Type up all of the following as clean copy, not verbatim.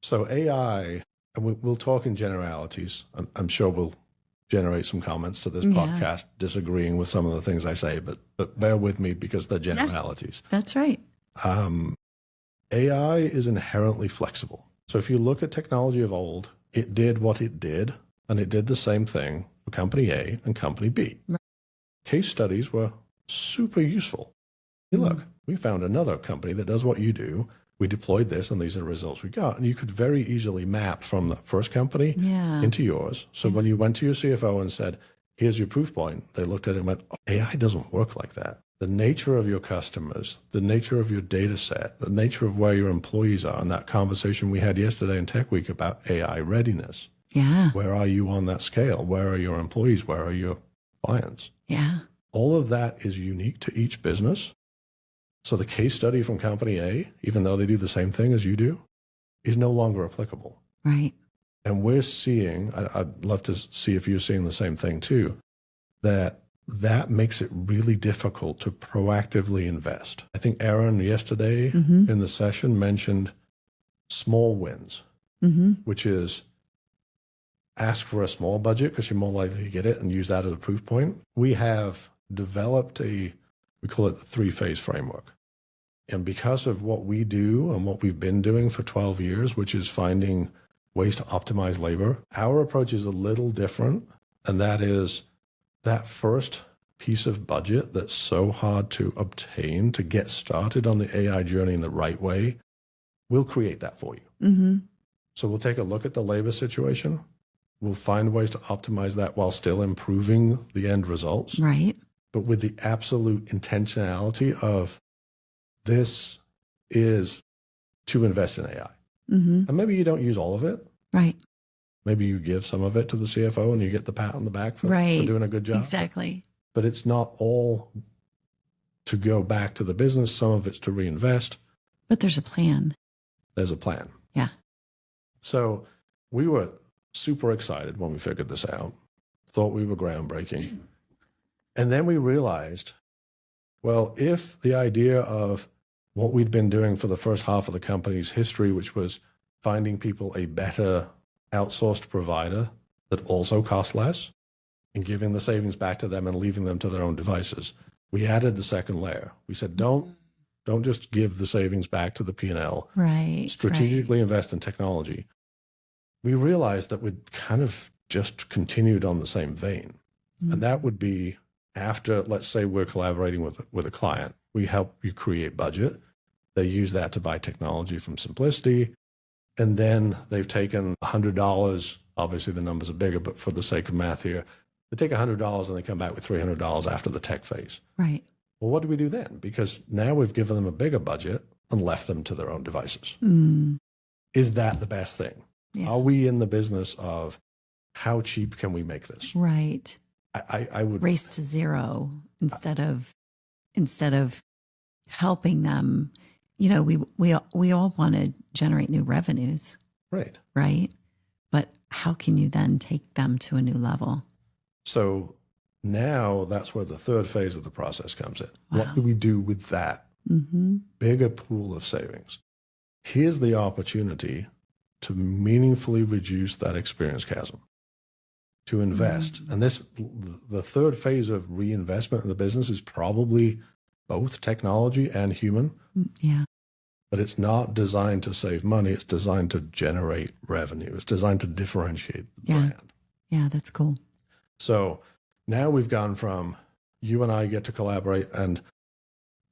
So AI, and we'll talk in generalities. I'm sure we'll generate some comments to this podcast disagreeing with some of the things I say, but bear with me because they're generalities. That's right. AI is inherently flexible. So if you look at technology of old, it did what it did, and it did the same thing for company A and company B. Right. Case studies were super useful. Hey, look, we found another company that does what you do. We deployed this, and these are the results we got. And you could very easily map from the first company into yours. So when you went to your CFO and said, here's your proof point, they looked at it and went, oh, AI doesn't work like that. The nature of your customers, the nature of your data set, the nature of where your employees are, and that conversation we had yesterday in Tech Week about AI readiness. Yeah. Where are you on that scale? Where are your employees? Where are your clients? Yeah. All of that is unique to each business. So the case study from company A, even though they do the same thing as you do, is no longer applicable. Right. And we're seeing, I'd love to see if you're seeing the same thing too, that makes it really difficult to proactively invest. I think Aaron yesterday in the session mentioned small wins, which is ask for a small budget because you're more likely to get it and use that as a proof point. We have developed we call it the 3-phase framework. And because of what we do and what we've been doing for 12 years, which is finding ways to optimize labor, our approach is a little different. And that is that first piece of budget that's so hard to obtain to get started on the AI journey in the right way, we'll create that for you. So we'll take a look at the labor situation. We'll find ways to optimize that while still improving the end results. Right. But with the absolute intentionality of this is to invest in AI. And maybe you don't use all of it. Right. Maybe you give some of it to the CFO and you get the pat on the back for doing a good job. Exactly. But it's not all to go back to the business. Some of it's to reinvest. But there's a plan. There's a plan. Yeah. So we were super excited when we figured this out, thought we were groundbreaking. And then we realized, well, if the idea of what we'd been doing for the first half of the company's history, which was finding people a better outsourced provider that also cost less and giving the savings back to them and leaving them to their own devices, we added the second layer. We said, don't just give the savings back to the P&L. Right. Strategically invest in technology. We realized that we'd kind of just continued on the same vein. And that would be after, let's say we're collaborating with a client. We help you create budget. They use that to buy technology from Simplicity. And then they've taken $100. Obviously, the numbers are bigger, but for the sake of math here, they take $100 and they come back with $300 after the tech phase. Right. Well, what do we do then? Because now we've given them a bigger budget and left them to their own devices. Is that the best thing? Yeah. Are we in the business of how cheap can we make this? Right. I would race to zero instead of helping them. You know, we all want to generate new revenues. Right. Right. But how can you then take them to a new level? So now that's where the third phase of the process comes in. Wow. What do we do with that bigger pool of savings? Here's the opportunity to meaningfully reduce that experience chasm, to invest. And the third phase of reinvestment in the business is probably both technology and human. Yeah. But it's not designed to save money. It's designed to generate revenue. It's designed to differentiate the brand. Yeah, that's cool. So now we've gone from you and I get to collaborate and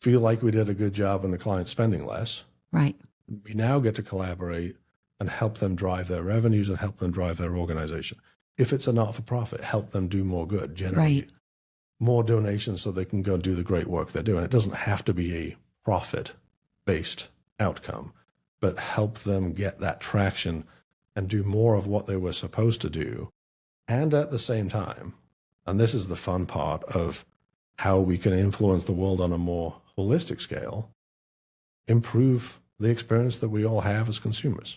feel like we did a good job and the client's spending less. Right. We now get to collaborate and help them drive their revenues and help them drive their organization. If it's a not-for-profit, help them do more good, generate more donations so they can go do the great work they're doing. It doesn't have to be a profit-based outcome, but help them get that traction and do more of what they were supposed to do. And at the same time, and this is the fun part of how we can influence the world on a more holistic scale, improve the experience that we all have as consumers.